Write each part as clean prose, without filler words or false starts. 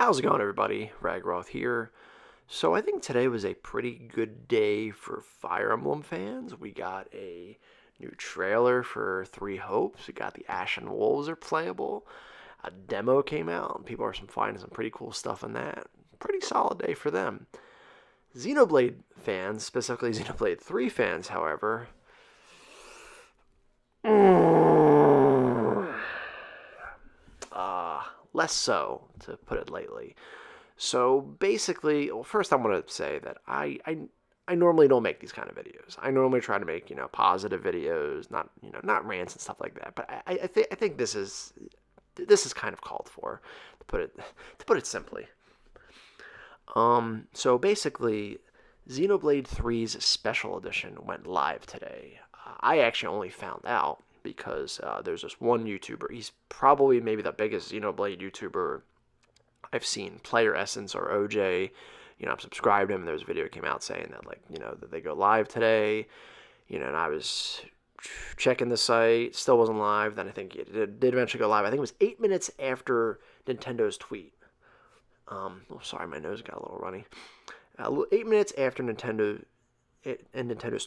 How's it going, everybody? Ragroth here. So I think today was a pretty good day for Fire Emblem fans. We got a new trailer for Three Hopes. We got the Ashen Wolves are playable. A demo came out, and people are finding some pretty cool stuff in that. Pretty solid day for them. Xenoblade fans, specifically Xenoblade 3 fans, however, less so, to put it lightly. So basically, well, first I'm going to say that I normally don't make these kind of videos. I normally try to make, positive videos, not rants and stuff like that. But I think this is kind of called for, to put it simply. So basically, Xenoblade 3's special edition went live today. I actually only found out because there's this one YouTuber. He's probably maybe the biggest Xenoblade YouTuber I've seen, Player Essence or OJ. I've subscribed to him, and there was a video that came out saying that, that they go live today. And I was checking the site, still wasn't live. Then I think it did eventually go live. I think it was 8 minutes after Nintendo's tweet. Sorry, my nose got a little runny. 8 minutes after Nintendo's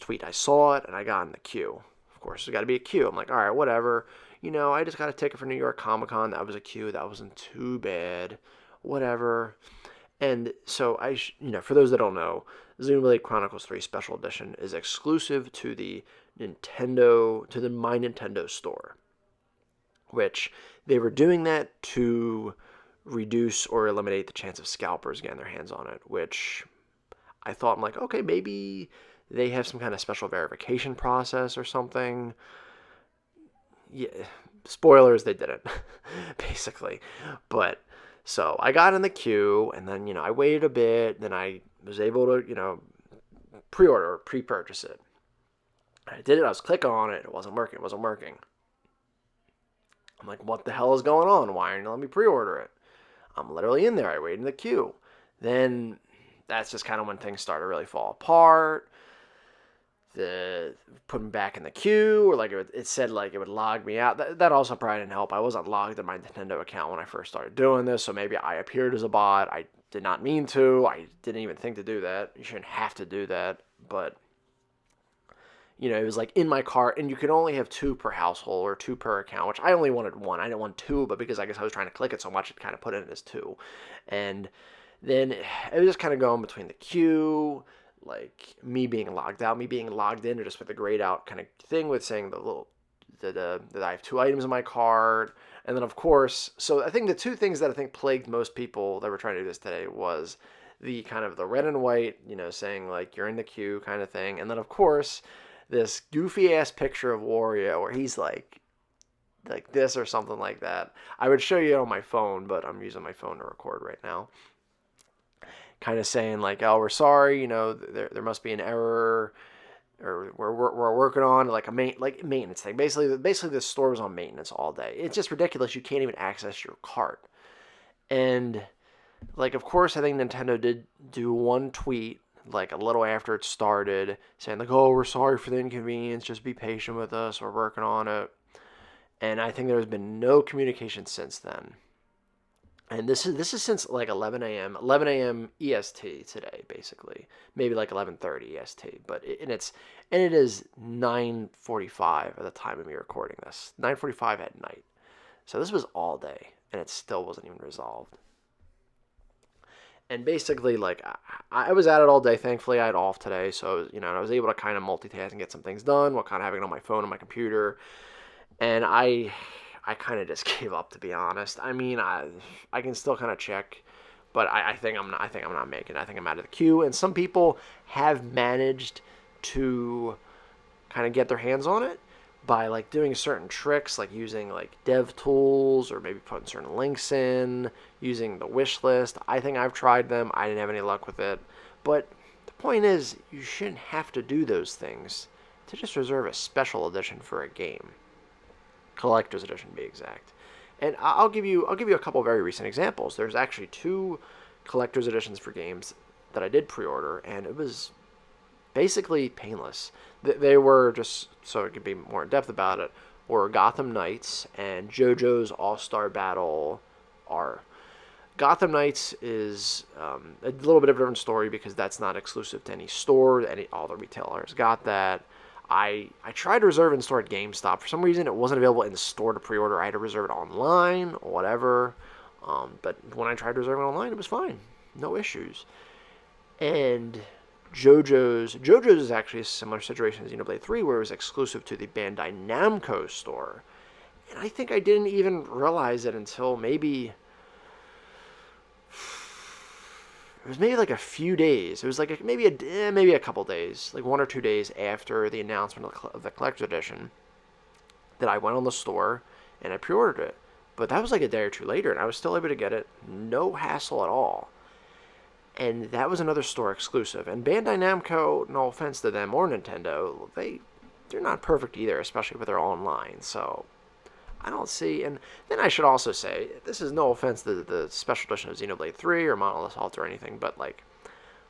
tweet, I saw it, and I got in the queue. Of course, there's got to be a queue. I'm like, all right, whatever. I just got a ticket for New York Comic Con. That was a queue. That wasn't too bad. Whatever. And so for those that don't know, Xenoblade Chronicles 3 Special Edition is exclusive to the My Nintendo store, which they were doing that to reduce or eliminate the chance of scalpers getting their hands on it, which I thought, I'm like, okay, maybe they have some kind of special verification process or something. Yeah, spoilers, they didn't, basically. But so I got in the queue, and then, I waited a bit, then I was able to, pre-purchase it. I did it, I was clicking on it, it wasn't working. I'm like, what the hell is going on? Why aren't you letting me pre-order it? I'm literally in there, I waited in the queue. Then that's just kind of when things started to really fall apart. Put me back in the queue, or it said it would log me out. That also probably didn't help. I wasn't logged in my Nintendo account when I first started doing this, so maybe I appeared as a bot. I did not mean to. I didn't even think to do that. You shouldn't have to do that, but it was in my cart, and you could only have 2 per household or 2 per account, which I only wanted 1. I didn't want 2, but because I guess I was trying to click it so much, it kind of put it as 2. And then it was just kind of going between the queue, me being logged out, me being logged in, or just with a grayed out kind of thing with saying that I have 2 items in my cart. And then, of course, so I think the 2 things that I think plagued most people that were trying to do this today was the kind of the red and white, saying you're in the queue kind of thing. And then, of course, this goofy ass picture of Wario where he's like this or something like that. I would show you on my phone, but I'm using my phone to record right now. Kind of saying oh, we're sorry, there must be an error, or we're working on a maintenance thing. Basically the store was on maintenance all day. It's just ridiculous. You can't even access your cart. And of course, I think Nintendo did do one tweet a little after it started saying oh, we're sorry for the inconvenience, just be patient with us, we're working on it. And I think there's been no communication since then. And this is since 11 a.m. EST today, basically. Maybe 11:30 EST, but it is 9:45 at the time of me recording this. 9:45 at night. So this was all day, and it still wasn't even resolved. And basically, I was at it all day. Thankfully, I had off today, so I was able to kind of multitask and get some things done while kind of having it on my phone and my computer. And I kind of just gave up, to be honest. I mean, I can still kind of check, but I think I'm not making it. I think I'm out of the queue. And some people have managed to kind of get their hands on it by doing certain tricks, using dev tools, or maybe putting certain links in, using the wish list. I think I've tried them. I didn't have any luck with it. But the point is, you shouldn't have to do those things to just reserve a special edition for a game. Collector's edition, to be exact. And I'll give you a couple of very recent examples. There's actually 2 collector's editions for games that I did pre-order, and it was basically painless. They were, just so it could be more in depth about it, were Gotham Knights and JoJo's All-Star Battle R. Gotham Knights is a little bit of a different story because that's not exclusive to any store. All the retailers got that. I tried to reserve in store at GameStop. For some reason, it wasn't available in the store to pre-order. I had to reserve it online or whatever. But when I tried to reserve it online, it was fine. No issues. And JoJo's is actually a similar situation as Xenoblade 3, where it was exclusive to the Bandai Namco store. And I think I didn't even realize it until maybe like a few days. It was like maybe a couple days, like 1 or 2 days after the announcement of the collector's edition, that I went on the store and I pre-ordered it. But that was like a day or two later, and I was still able to get it, no hassle at all. And that was another store exclusive. And Bandai Namco, no offense to them or Nintendo, they're not perfect either, especially with their online. So I don't see. And then I should also say, this is no offense to the special edition of Xenoblade 3 or Monolith Alt or anything, but like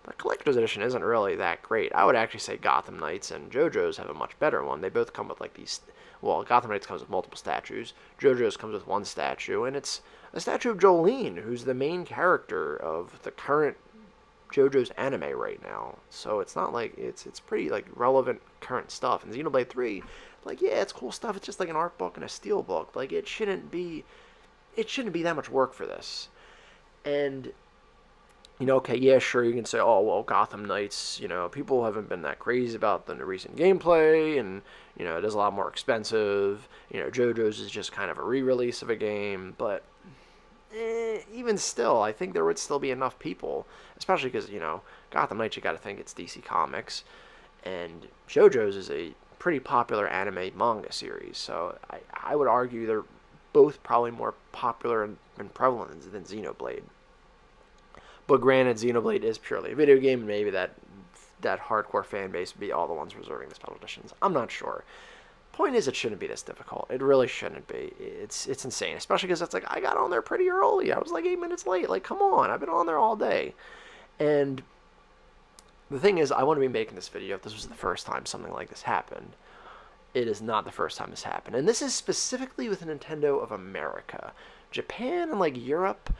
the collector's edition isn't really that great. I would actually say Gotham Knights and JoJo's have a much better one. They both come with like these. Well, Gotham Knights comes with multiple statues. JoJo's comes with one statue, and it's a statue of Jolene, who's the main character of the current JoJo's anime right now. So it's not like it's pretty like relevant current stuff. And Xenoblade 3, like, yeah, it's cool stuff. It's just like an art book and a steel book. Like, it shouldn't be that much work for this. And okay, yeah, sure, you can say, oh, well, Gotham Knights, people haven't been that crazy about the recent gameplay, and, it is a lot more expensive. JoJo's is just kind of a re-release of a game, but even still, I think there would still be enough people, especially because, Gotham Knights, you got to think it's DC Comics, and JoJo's is a pretty popular anime manga series, so I would argue they're both probably more popular and prevalent than Xenoblade. But granted, Xenoblade is purely a video game, and maybe that hardcore fan base would be all the ones reserving the special editions. I'm not sure. Point is, it shouldn't be this difficult. It really shouldn't be. It's insane, especially because it's like, I got on there pretty early. I was like 8 minutes late. Like, come on, I've been on there all day. And the thing is, I want to be making this video if this was the first time something like this happened. It is not the first time this happened. And this is specifically with Nintendo of America. Japan and, like, Europe,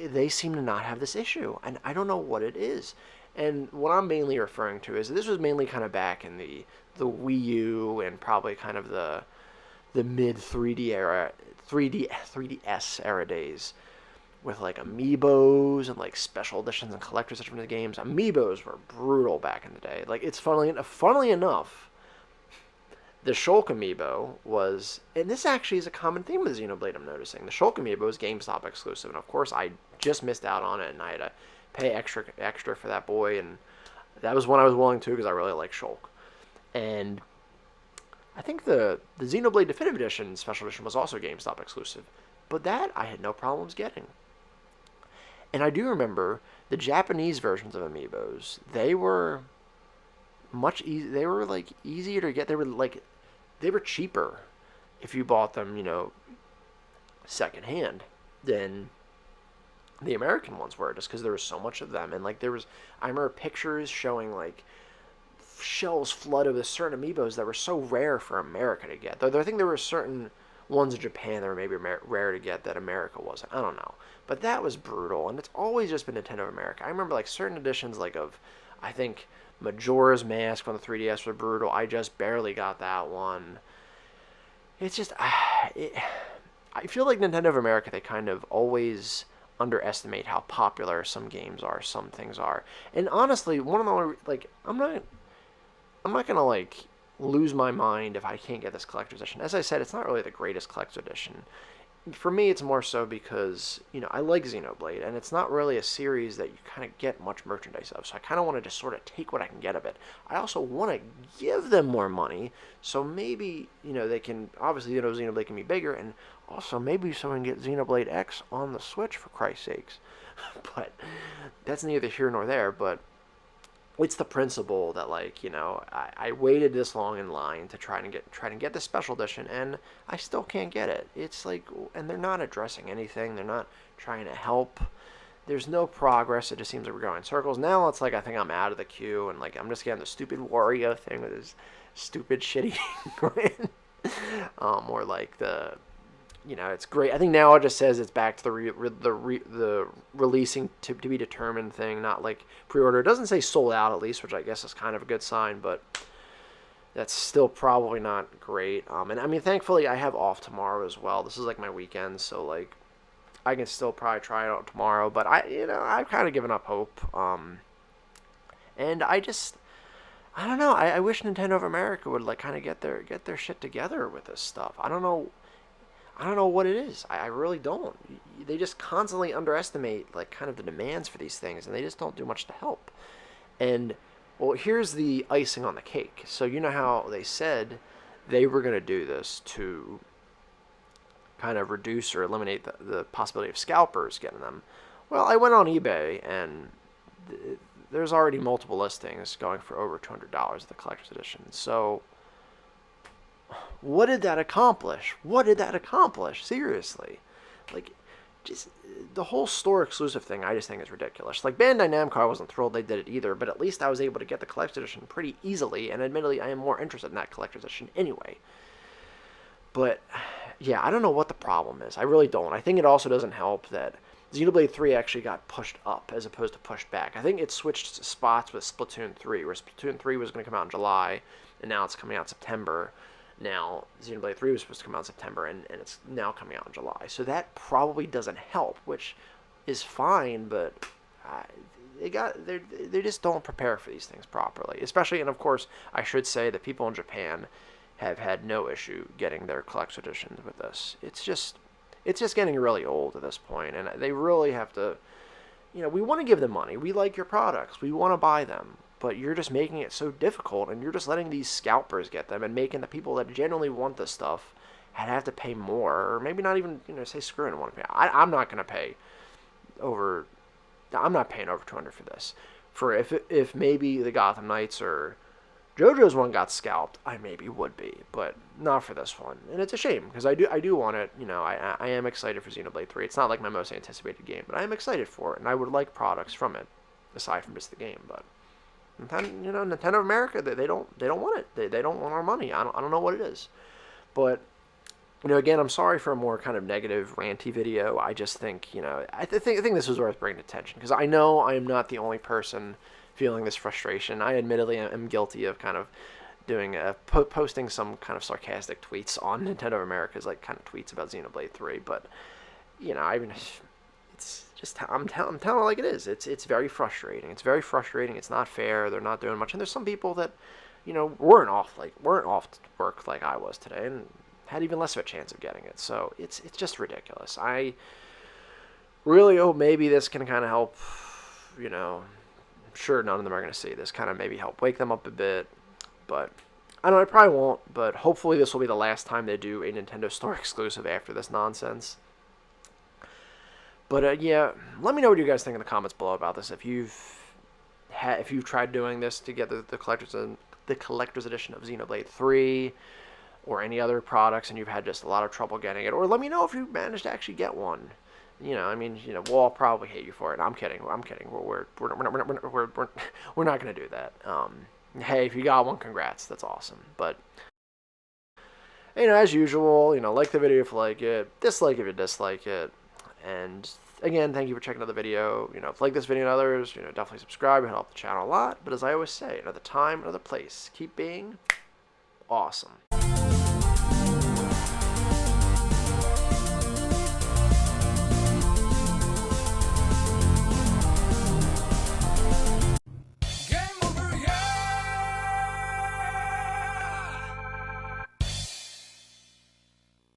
they seem to not have this issue. And I don't know what it is. And what I'm mainly referring to is this was mainly kind of back in the Wii U and probably kind of the mid 3D era, 3DS era days, with like amiibos and like special editions and collector's editions of the games. Amiibos were brutal back in the day. Like, it's funnily enough, the Shulk amiibo was, and this actually is a common theme with Xenoblade, I'm noticing. The Shulk amiibo is GameStop exclusive, and of course I just missed out on it, and I had to pay extra for that boy, and that was one I was willing to because I really like Shulk. And I think the Xenoblade Definitive Edition Special Edition was also GameStop exclusive, but that I had no problems getting. And I do remember the Japanese versions of amiibos. They were they were like easier to get. They were cheaper if you bought them, secondhand than the American ones were, just because there was so much of them. And like I remember pictures showing like shelves flooded with certain amiibos that were so rare for America to get. Though I think there were certain ones in Japan that were maybe rare to get that America wasn't. I don't know. But that was brutal, and it's always just been Nintendo of America. I remember like certain editions like of, I think, Majora's Mask on the 3DS were brutal. I just barely got that one. It's just, I feel like Nintendo of America, they kind of always underestimate how popular some games are, some things are. And honestly, one of the, like, I'm not gonna like lose my mind if I can't get this collector's edition. As I said, it's not really the greatest collector's edition. For me, it's more so because, I like Xenoblade, and it's not really a series that you kind of get much merchandise of, so I kind of want to just sort of take what I can get of it. I also want to give them more money, so maybe, they can, obviously, Xenoblade can be bigger, and also maybe someone can get Xenoblade X on the Switch, for Christ's sakes. But that's neither here nor there, but it's the principle that, like, I waited this long in line to try to get the special edition, and I still can't get it. It's like, and they're not addressing anything. They're not trying to help. There's no progress. It just seems like we're going in circles. Now it's like I think I'm out of the queue, and like I'm just getting the stupid Wario thing with his stupid shitty grin. Or like the it's great. I think now it just says it's back to the releasing to be determined thing, not like pre-order. It doesn't say sold out at least, which I guess is kind of a good sign, but that's still probably not great. And I mean, thankfully I have off tomorrow as well. This is like my weekend, so like I can still probably try it out tomorrow. But I've kind of given up hope. And I don't know. I wish Nintendo of America would like kind of get their shit together with this stuff. I don't know what it is. I really don't. They just constantly underestimate like kind of the demands for these things, and they just don't do much to help. And well, here's the icing on the cake. So you know how they said they were going to do this to kind of reduce or eliminate the possibility of scalpers getting them. Well, I went on eBay, and there's already multiple listings going for over $200 of the collector's edition. So what did that accomplish? Seriously. Like, just the whole store exclusive thing I just think is ridiculous. Like, Bandai Namco, I wasn't thrilled they did it either, but at least I was able to get the collector's edition pretty easily, and admittedly I am more interested in that collector's edition anyway. But yeah, I don't know what the problem is. I really don't. I think it also doesn't help that Xenoblade 3 actually got pushed up as opposed to pushed back. I think it switched spots with Splatoon 3, where Splatoon 3 was going to come out in July, and now it's coming out in September. Now, Xenoblade 3 was supposed to come out in September, and it's now coming out in July. So that probably doesn't help, which is fine, but they just don't prepare for these things properly. Especially, and of course, I should say that people in Japan have had no issue getting their collector's editions with this. It's just getting really old at this point, and they really have to, we want to give them money. We like your products. We want to buy them. But you're just making it so difficult, and you're just letting these scalpers get them, and making the people that genuinely want this stuff have to pay more, or maybe not even, say screw it and want to pay. I'm not going to pay over. I'm not paying over $200 for this. For if maybe the Gotham Knights or JoJo's one got scalped, I maybe would be, but not for this one, and it's a shame because I do want it. I am excited for Xenoblade 3. It's not like my most anticipated game, but I am excited for it, and I would like products from it aside from just the game, but. Nintendo of America, they don't want it. They don't want our money. I don't know what it is, but again, I'm sorry for a more kind of negative, ranty video. I just think I think this was worth bringing attention because I know I am not the only person feeling this frustration. I admittedly am guilty of kind of doing posting some kind of sarcastic tweets on Nintendo of America's like kind of tweets about Xenoblade 3, but it's just I'm telling it like it is. It's very frustrating. It's very frustrating. It's not fair. They're not doing much, and there's some people that weren't off work like I was today, and had even less of a chance of getting it. So it's just ridiculous. I really hope maybe this can kind of help. I'm sure none of them are going to see this. Kind of maybe help wake them up a bit, but I don't know. I probably won't. But hopefully this will be the last time they do a Nintendo Store exclusive after this nonsense. But yeah, let me know what you guys think in the comments below about this. If you've tried doing this to get the collector's edition of Xenoblade 3 or any other products, and you've had just a lot of trouble getting it, or let me know if you managed to actually get one. We'll all probably hate you for it. I'm kidding. We're not gonna do that. Hey, if you got one, congrats. That's awesome. But as usual, like the video if you like it, dislike if you dislike it. And again, thank you for checking out the video. If you like this video and others, definitely subscribe. It helps the channel a lot. But as I always say, another time, another place. Keep being awesome.